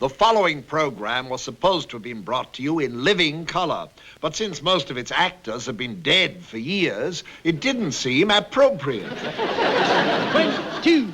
The following program was supposed to have been brought to you in living color, but since most of its actors have been dead for years, it didn't seem appropriate. 1, 2.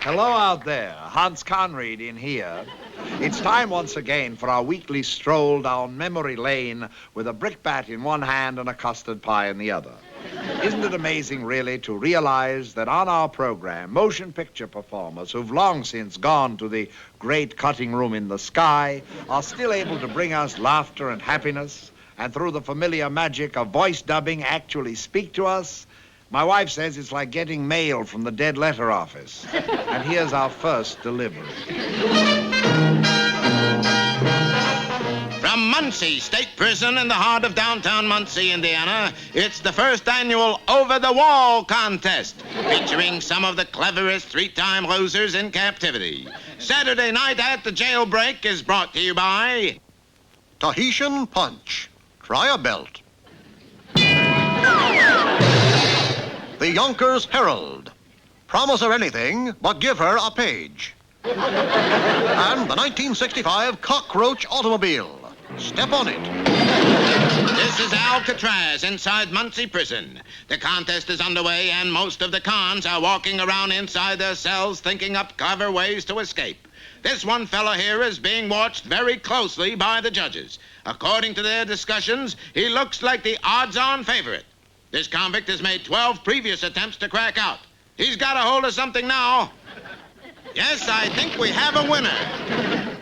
Hello out there, Hans Conried in here. It's time once again for our weekly stroll down memory lane with a brickbat in one hand and a custard pie in the other. Isn't it amazing, really, to realize that on our program, motion picture performers who've long since gone to the great cutting room in the sky are still able to bring us laughter and happiness, and through the familiar magic of voice dubbing actually speak to us? My wife says it's like getting mail from the dead letter office. And here's our first delivery. From Muncie State Prison in the heart of downtown Muncie, Indiana, it's the first annual Over the Wall contest, featuring some of the cleverest three-time losers in captivity. Saturday night at the Jailbreak is brought to you by Tahitian Punch. Try a belt. The Yonkers Herald. Promise her anything, but give her a page. And the 1965 Cockroach Automobile. Step on it. This is Alcatraz inside Muncie Prison. The contest is underway, and most of the cons are walking around inside their cells thinking up clever ways to escape. This one fella here is being watched very closely by the judges. According to their discussions, he looks like the odds-on favorite. This convict has made 12 previous attempts to crack out. He's got a hold of something now. Yes, I think we have a winner.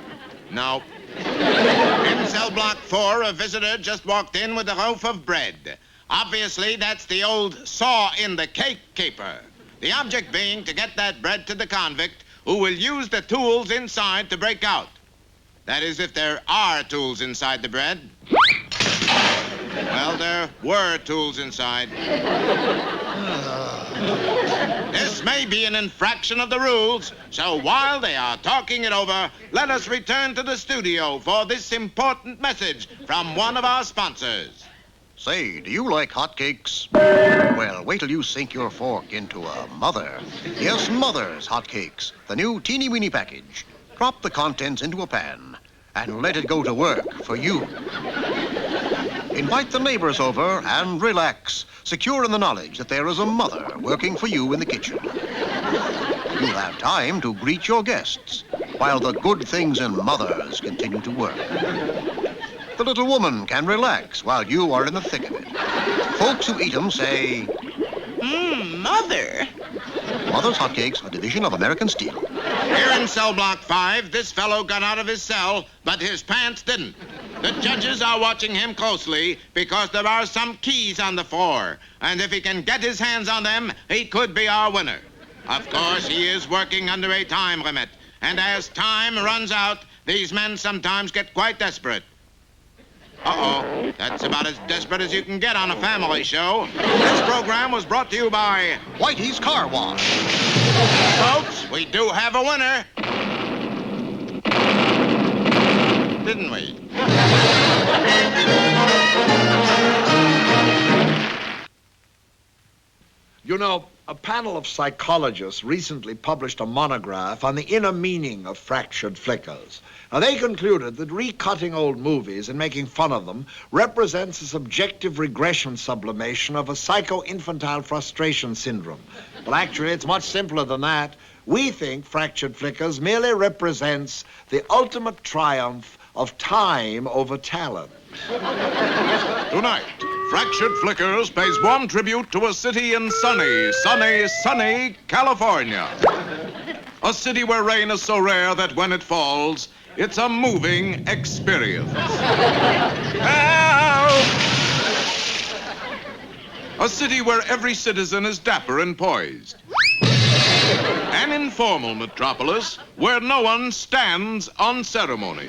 No. In cell block 4, a visitor just walked in with a loaf of bread. Obviously, that's the old saw in the cake caper. The object being to get that bread to the convict, who will use the tools inside to break out. That is, if there are tools inside the bread. Well, there were tools inside. This may be an infraction of the rules, so while they are talking it over, let us return to the studio for this important message from one of our sponsors. Say, do you like hotcakes? Well, wait till you sink your fork into a Mother. Yes, Mother's hotcakes, the new teeny-weeny package. Drop the contents into a pan and let it go to work for you. Invite the neighbors over and relax, secure in the knowledge that there is a mother working for you in the kitchen. You'll have time to greet your guests while the good things in mothers continue to work. The little woman can relax while you are in the thick of it. Folks who eat them say, Mother. Mother's Hotcakes, a division of American Steel. Here in cell block 5, this fellow got out of his cell, but his pants didn't. The judges are watching him closely because there are some keys on the floor, and if he can get his hands on them, he could be our winner. Of course, he is working under a time limit, and as time runs out, these men sometimes get quite desperate. Uh-oh, that's about as desperate as you can get on a family show. This program was brought to you by Whitey's Car Wash. Folks, we do have a winner. Didn't we? You know, a panel of psychologists recently published a monograph on the inner meaning of fractured flickers. Now, they concluded that recutting old movies and making fun of them represents a subjective regression sublimation of a psycho-infantile frustration syndrome. Well, actually, it's much simpler than that. We think fractured flickers merely represents the ultimate triumph of time over talent. Tonight, Fractured Flickers pays warm tribute to a city in sunny California. A city where rain is so rare that when it falls, it's a moving experience. Help! A city where every citizen is dapper and poised. An informal metropolis where no one stands on ceremony.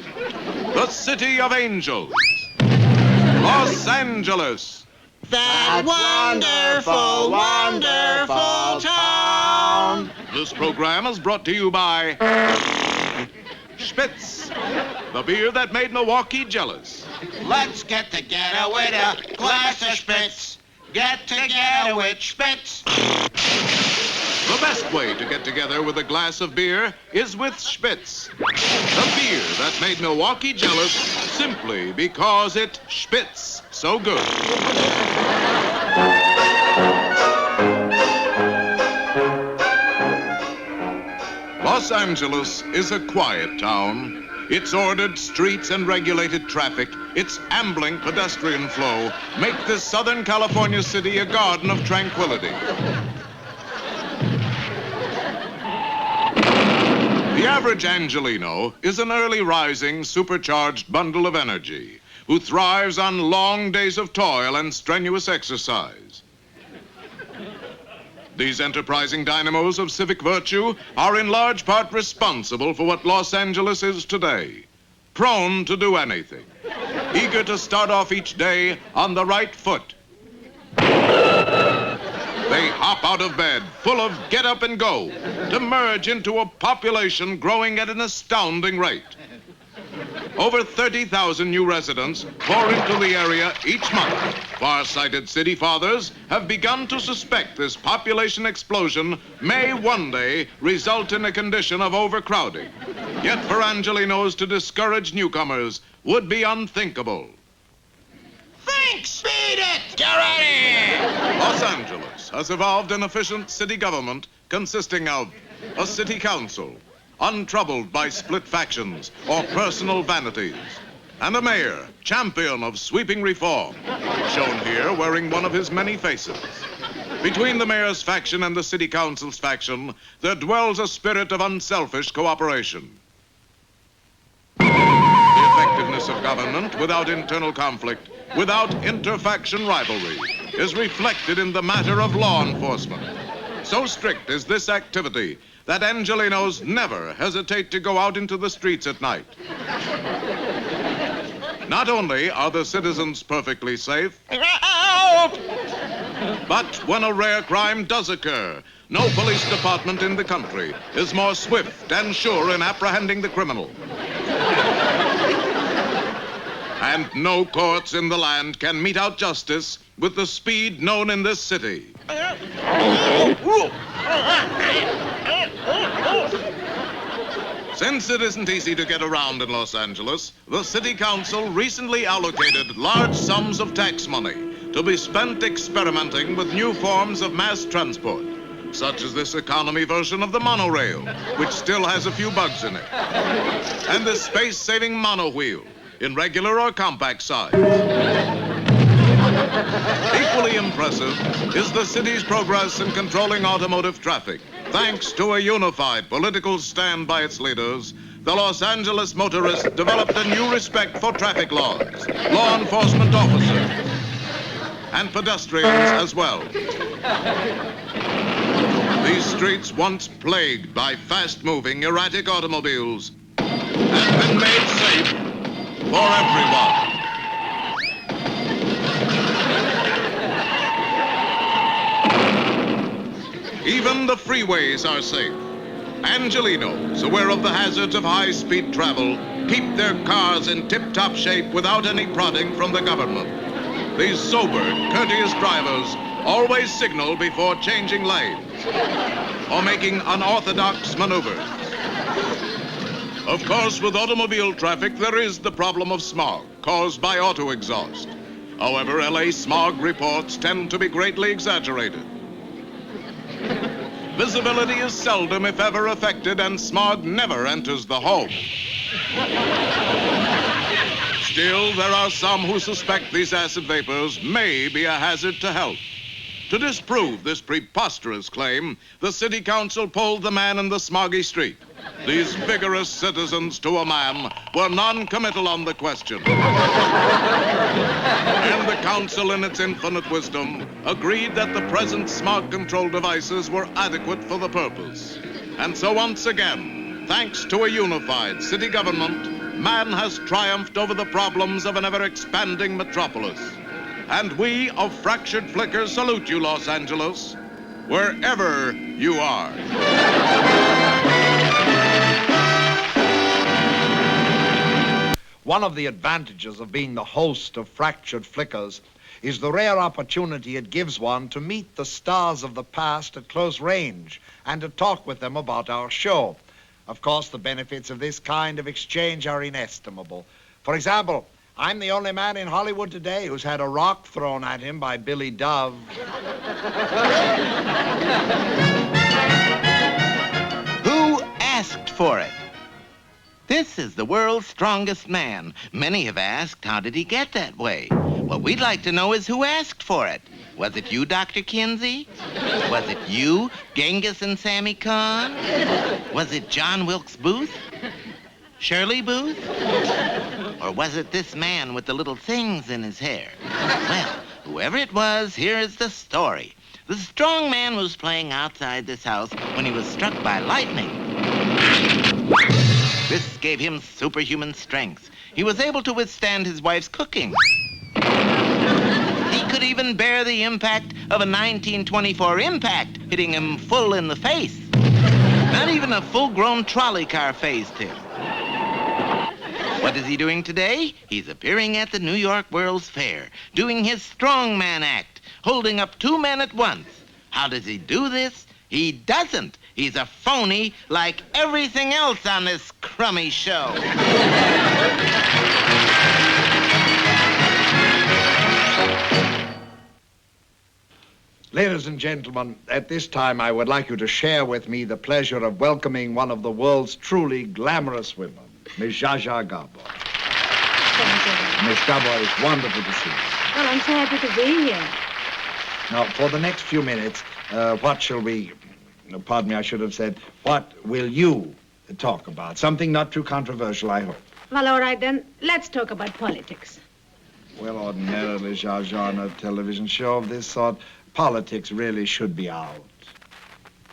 The city of angels. Los Angeles. That wonderful, wonderful town. This program is brought to you by Spitz, the beer that made Milwaukee jealous. Let's get together with a glass of Spitz. Get together with Spitz. The best way to get together with a glass of beer is with Spitz, the beer that made Milwaukee jealous simply because it spits so good. Los Angeles is a quiet town. Its ordered streets and regulated traffic, its ambling pedestrian flow, make this Southern California city a garden of tranquility. The average Angelino is an early rising, supercharged bundle of energy who thrives on long days of toil and strenuous exercise. These enterprising dynamos of civic virtue are in large part responsible for what Los Angeles is today. Prone to do anything, eager to start off each day on the right foot. They hop out of bed, full of get up and go, to merge into a population growing at an astounding rate. Over 30,000 new residents pour into the area each month. Far-sighted city fathers have begun to suspect this population explosion may one day result in a condition of overcrowding. Yet for Angelinos to discourage newcomers would be unthinkable. Thanks! Speed it! Get ready! Los Angeles has evolved an efficient city government consisting of a city council, untroubled by split factions or personal vanities, and a mayor, champion of sweeping reform, shown here wearing one of his many faces. Between the mayor's faction and the city council's faction, there dwells a spirit of unselfish cooperation. The effectiveness of government without internal conflict, without inter-faction rivalry, is reflected in the matter of law enforcement. So strict is this activity that Angelinos never hesitate to go out into the streets at night. Not only are the citizens perfectly safe, but when a rare crime does occur, no police department in the country is more swift and sure in apprehending the criminal. And no courts in the land can mete out justice with the speed known in this city. Since it isn't easy to get around in Los Angeles, the City Council recently allocated large sums of tax money to be spent experimenting with new forms of mass transport, such as this economy version of the monorail, which still has a few bugs in it, and the space-saving monowheel in regular or compact size. Equally impressive is the city's progress in controlling automotive traffic. Thanks to a unified political stand by its leaders, the Los Angeles motorists developed a new respect for traffic laws, law enforcement officers, and pedestrians as well. These streets, once plagued by fast-moving, erratic automobiles, have been made safe for everyone. Even the freeways are safe. Angelinos, aware of the hazards of high-speed travel, keep their cars in tip-top shape without any prodding from the government. These sober, courteous drivers always signal before changing lanes or making unorthodox maneuvers. Of course, with automobile traffic, there is the problem of smog caused by auto exhaust. However, LA smog reports tend to be greatly exaggerated. Visibility is seldom, if ever, affected, and smog never enters the home. Still, there are some who suspect these acid vapors may be a hazard to health. To disprove this preposterous claim, the city council polled the man in the smoggy street. These vigorous citizens to a man were non-committal on the question. And the council, in its infinite wisdom, agreed that the present smog control devices were adequate for the purpose. And so once again, thanks to a unified city government, man has triumphed over the problems of an ever-expanding metropolis. And we of Fractured Flickers salute you, Los Angeles, wherever you are. One of the advantages of being the host of Fractured Flickers is the rare opportunity it gives one to meet the stars of the past at close range and to talk with them about our show. Of course, the benefits of this kind of exchange are inestimable. For example, I'm the only man in Hollywood today who's had a rock thrown at him by Billy Dove. Who asked for it? This is the world's strongest man. Many have asked, how did he get that way? What we'd like to know is who asked for it. Was it you, Dr. Kinsey? Was it you, Genghis and Sammy Kahn? Was it John Wilkes Booth? Shirley Booth? Or was it this man with the little things in his hair? Well, whoever it was, here is the story. The strong man was playing outside this house when he was struck by lightning. This gave him superhuman strength. He was able to withstand his wife's cooking. He could even bear the impact of a 1924 impact hitting him full in the face. Not even a full-grown trolley car phased him. What is he doing today? He's appearing at the New York World's Fair, doing his strongman act, holding up two men at once. How does he do this? He doesn't. He's a phony like everything else on this crummy show. Ladies and gentlemen, at this time I would like you to share with me the pleasure of welcoming one of the world's truly glamorous women, Miss Zsa Zsa Gabor. Thank you. Miss Gabor, it's wonderful to see you. Well, I'm so happy to be here. Now, for the next few minutes, what shall we, pardon me, I should have said, what will you talk about? Something not too controversial, I hope. Well, all right, then. Let's talk about politics. Well, ordinarily, Zsa Zsa, on a television show of this sort, politics really should be out.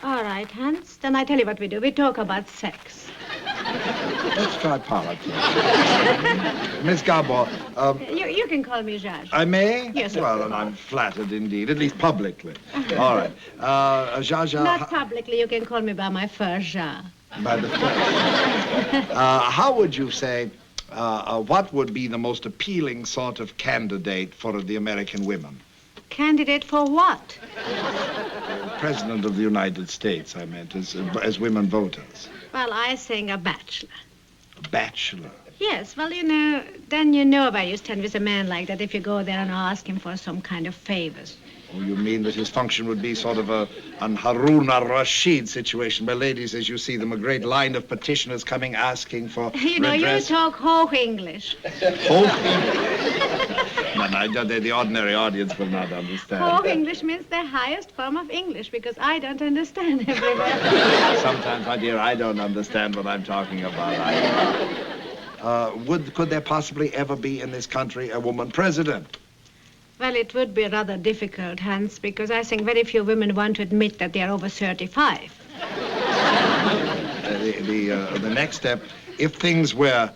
All right, Hans. Then I tell you what we do. We talk about sex. Let's try politics. Miss Gabor, You can call me Zsa Zsa. I may? Yes, of Well, course. and I'm flattered indeed, at least publicly. All right. Zsa Zsa... Not publicly. You can call me by my first Zsa. By the how would you say, what would be the most appealing sort of candidate for the American women? Candidate for what? President of the United States, I meant, as women voters. Well, I think a bachelor. A bachelor. Yes, well, then you know where you stand with a man like that if you go there and ask him for some kind of favors. Oh, you mean that his function would be sort of an Harun al-Rashid situation where ladies, as you see them, a great line of petitioners coming asking for You redress? talk Hoch English. No, the ordinary audience will not understand. Hoch English means the highest form of English because I don't understand everywhere. Sometimes, my dear, I don't understand what I'm talking about. Could there possibly ever be in this country a woman president? Well, it would be rather difficult, Hans, because I think very few women want to admit that they're over 35. The next step, if things were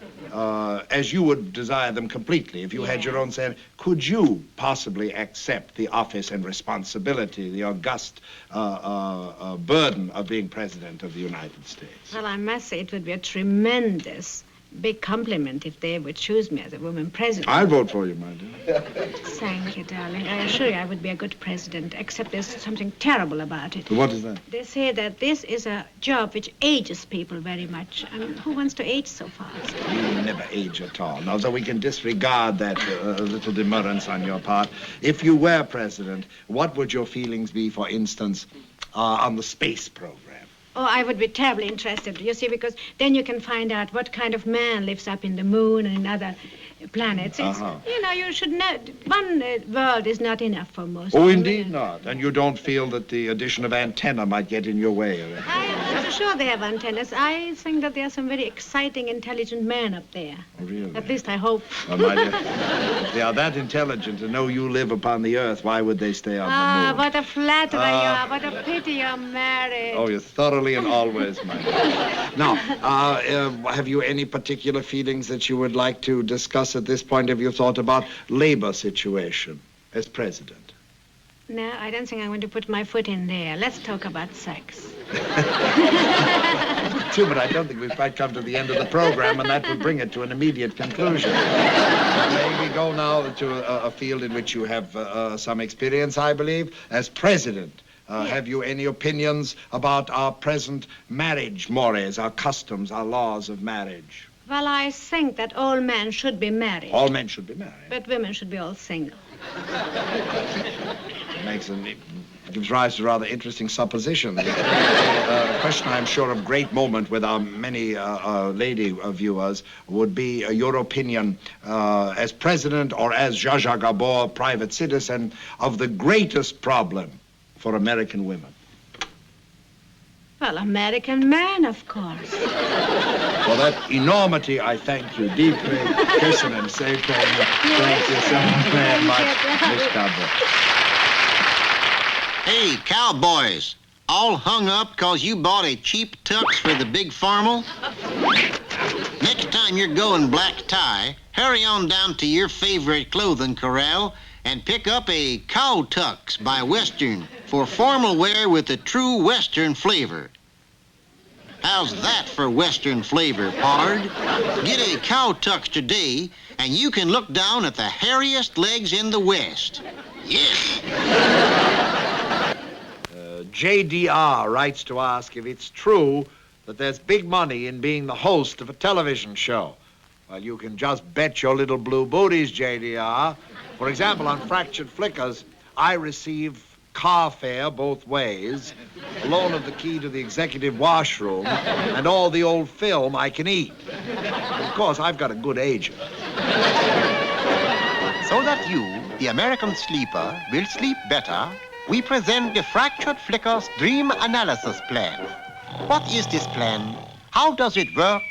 as you would desire them completely, if you had your own say, could you possibly accept the office and responsibility, the august burden of being President of the United States? Well, I must say it would be a tremendous big compliment if they would choose me as a woman president. I'll vote for you, my dear. Thank you, darling. I assure you I would be a good president, except there's something terrible about it. What is that? They say that this is a job which ages people very much. And who wants to age so fast? You never age at all. Now, so we can disregard that little demurrance on your part. If you were president, what would your feelings be, for instance, on the space program? Oh, I would be terribly interested, you see, because then you can find out what kind of man lives up in the moon and in other planets. It's, Uh-huh. You should know, one world is not enough for most Oh, women. indeed not. And you don't feel that the addition of antenna might get in your way? I'm not sure they have antennas. I think that there are some very exciting, intelligent men up there. Oh, really? At least I hope. Well, my dear, if they are that intelligent to know you live upon the earth, why would they stay on the moon? What a flatterer you are. What a pity you're married. Oh, you're thoroughly and always, my dear. Now, have you any particular feelings that you would like to discuss at this point? Have you thought about labor situation as president? No, I don't think I'm going to put my foot in there. Let's talk about sex. True, but I don't think we've quite come to the end of the program, and that would bring it to an immediate conclusion. May we go now to a field in which you have some experience, I believe, as president. Yes. Have you any opinions about our present marriage mores, our customs, our laws of marriage? Well, I think that all men should be married. All men should be married. But women should be all single. It gives rise to rather interesting suppositions. A question, I'm sure, of great moment with our many lady viewers would be your opinion as president or as Zsa Zsa Gabor, private citizen, of the greatest problem for American women. Well, American men, of course. For that enormity, I thank you deeply. Kissing and say thank you so very much, Miss Gabor. Hey, cowboys, all hung up 'cause you bought a cheap tux for the big formal? Next time you're going black tie, hurry on down to your favorite clothing corral and pick up a cow tux by Western for formal wear with a true Western flavor. How's that for Western flavor, pard? Get a cow tux today, and you can look down at the hairiest legs in the West. Yes. JDR writes to ask if it's true that there's big money in being the host of a television show. Well, you can just bet your little blue booties, JDR. For example, on Fractured Flickers, I receive car fare both ways, a loan of the key to the executive washroom, and all the old film I can eat. Of course, I've got a good agent. So that you, the American sleeper, will sleep better, we present the Fractured Flickers Dream Analysis Plan. What is this plan? How does it work?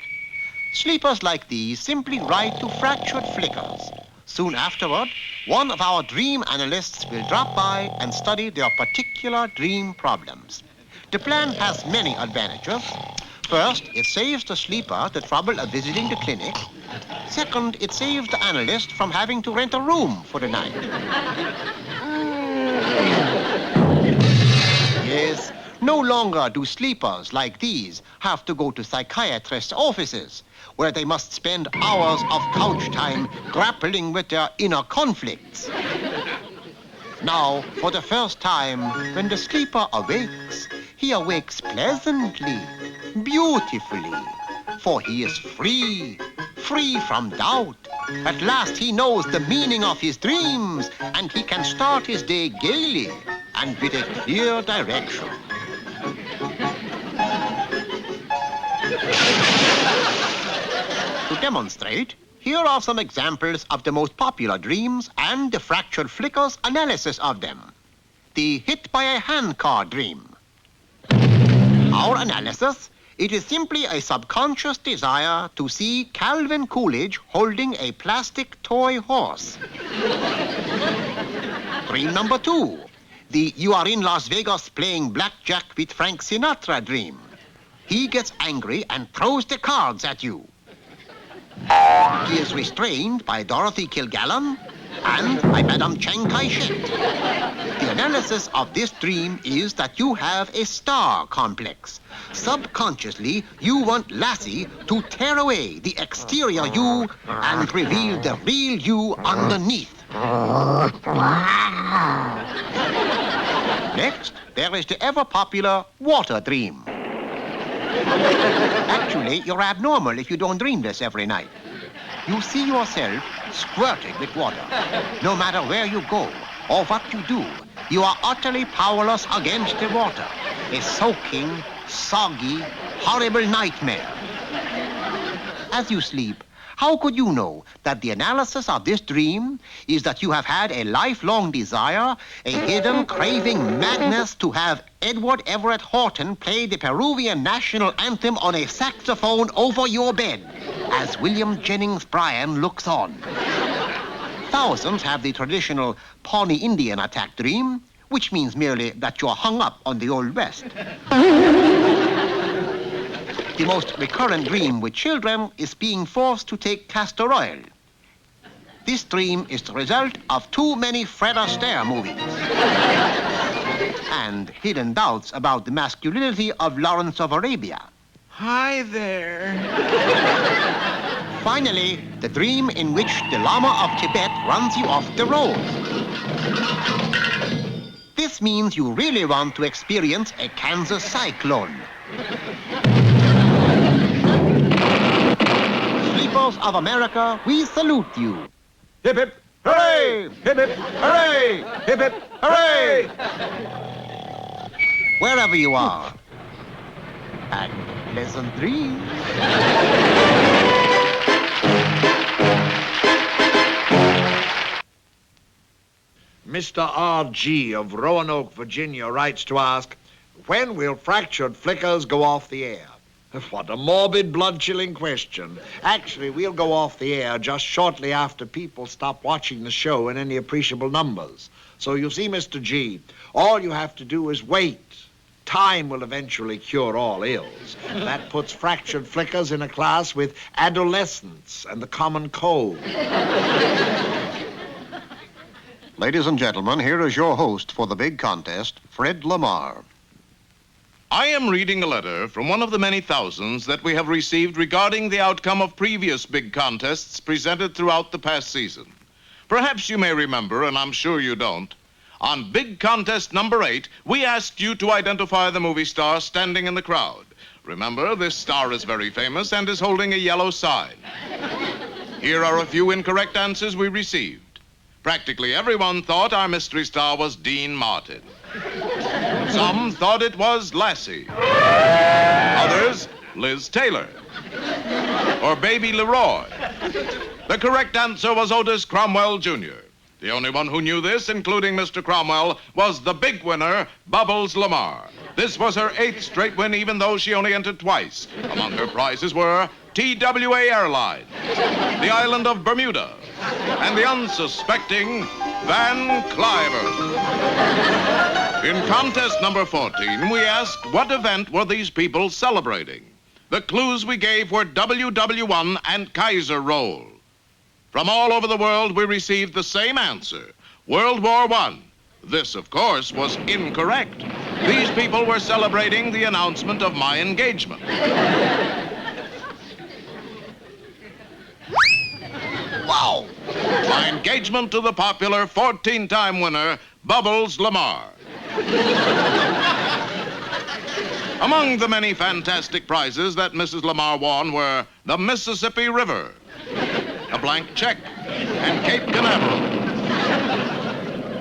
Sleepers like these simply write to Fractured Flickers. Soon afterward, one of our dream analysts will drop by and study their particular dream problems. The plan has many advantages. First, it saves the sleeper the trouble of visiting the clinic. Second, it saves the analyst from having to rent a room for the night. Yes, no longer do sleepers like these have to go to psychiatrists' offices, where they must spend hours of couch time grappling with their inner conflicts. Now, for the first time, when the sleeper awakes, he awakes pleasantly, beautifully, for he is free from doubt. At last he knows the meaning of his dreams, and he can start his day gaily and with a clear direction. To demonstrate, here are some examples of the most popular dreams and the Fractured Flickers analysis of them. The hit by a handcar dream. Our analysis, it is simply a subconscious desire to see Calvin Coolidge holding a plastic toy horse. Dream number 2, the you are in Las Vegas playing blackjack with Frank Sinatra dream. He gets angry and throws the cards at you. He is restrained by Dorothy Kilgallen and by Madame Chiang Kai-shek. The analysis of this dream is that you have a star complex. Subconsciously, you want Lassie to tear away the exterior you and reveal the real you underneath. Next, there is the ever-popular water dream. Actually, you're abnormal if you don't dream this every night. You see yourself squirted with water. No matter where you go or what you do, you are utterly powerless against the water. A soaking, soggy, horrible nightmare. As you sleep, How could you know that the analysis of this dream is that you have had a lifelong desire, a hidden craving madness to have Edward Everett Horton play the Peruvian national anthem on a saxophone over your bed as William Jennings Bryan looks on? Thousands have the traditional Pawnee Indian attack dream, which means merely that you're hung up on the Old West. The most recurrent dream with children is being forced to take castor oil. This dream is the result of too many Fred Astaire movies and hidden doubts about the masculinity of Lawrence of Arabia. Hi there. Finally, the dream in which the Lama of Tibet runs you off the road. This means you really want to experience a Kansas cyclone. Sleepers of America, we salute you. Hip, hip, hooray! Hip, hip, hooray! Hip, hip, hooray! Wherever you are. And pleasant dreams. Mr. R.G. of Roanoke, Virginia, writes to ask, when will fractured flickers go off the air? What a morbid, blood-chilling question. Actually, we'll go off the air just shortly after people stop watching the show in any appreciable numbers. So you see, Mr. G, all you have to do is wait. Time will eventually cure all ills. That puts fractured flickers in a class with adolescents and the common cold. Ladies and gentlemen, here is your host for the big contest, Fred Lamar. I am reading a letter from one of the many thousands that we have received regarding the outcome of previous big contests presented throughout the past season. Perhaps you may remember, and I'm sure you don't, on big contest number 8, we asked you to identify the movie star standing in the crowd. Remember, this star is very famous and is holding a yellow sign. Here are a few incorrect answers we received. Practically everyone thought our mystery star was Dean Martin. Some thought it was Lassie. Others, Liz Taylor. Or Baby Leroy. The correct answer was Otis Cromwell, Jr. The only one who knew this, including Mr. Cromwell, was the big winner, Bubbles Lamar. This was her 8th straight win, even though she only entered twice. Among her prizes were TWA Airlines, the island of Bermuda, and the unsuspecting Van Cliver. In contest number 14, we asked what event were these people celebrating. The clues we gave were WW1 and Kaiser Roll. From all over the world, we received the same answer, World War I. This, of course, was incorrect. These people were celebrating the announcement of my engagement. Wow! My engagement to the popular 14-time winner, Bubbles Lamar. Among the many fantastic prizes that Mrs. Lamar won were the Mississippi River, a blank check, and Cape Canaveral.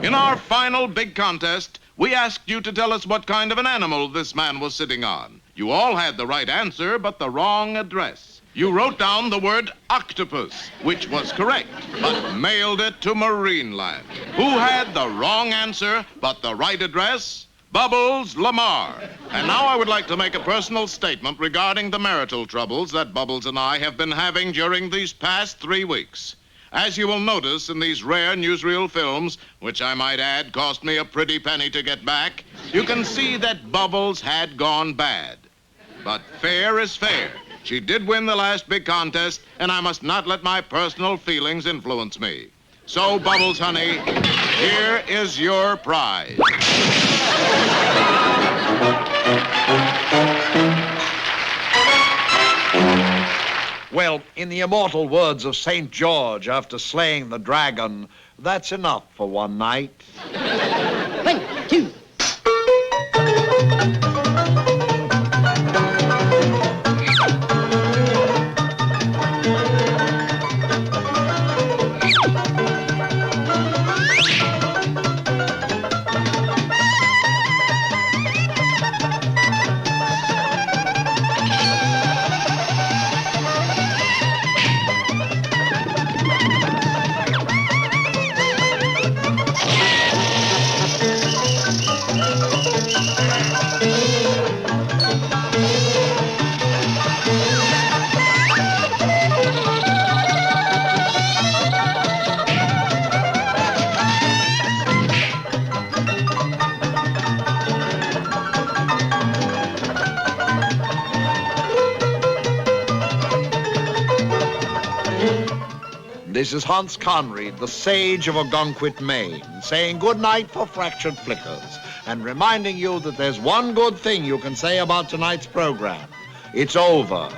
In our final big contest, we asked you to tell us what kind of an animal this man was sitting on. You all had the right answer, but the wrong address. You wrote down the word octopus, which was correct, but mailed it to Marineland. Who had the wrong answer, but the right address? Bubbles Lamar. And now I would like to make a personal statement regarding the marital troubles that Bubbles and I have been having during these past 3 weeks. As you will notice in these rare newsreel films, which I might add cost me a pretty penny to get back, you can see that Bubbles had gone bad. But fair is fair. She did win the last big contest, and I must not let my personal feelings influence me. So, Bubbles, honey, here is your prize. Well, in the immortal words of St. George after slaying the dragon, that's enough for one night. 1, 2. This is Hans Conried, the sage of Ogunquit, Maine, saying good night for fractured flickers and reminding you that there's one good thing you can say about tonight's program. It's over.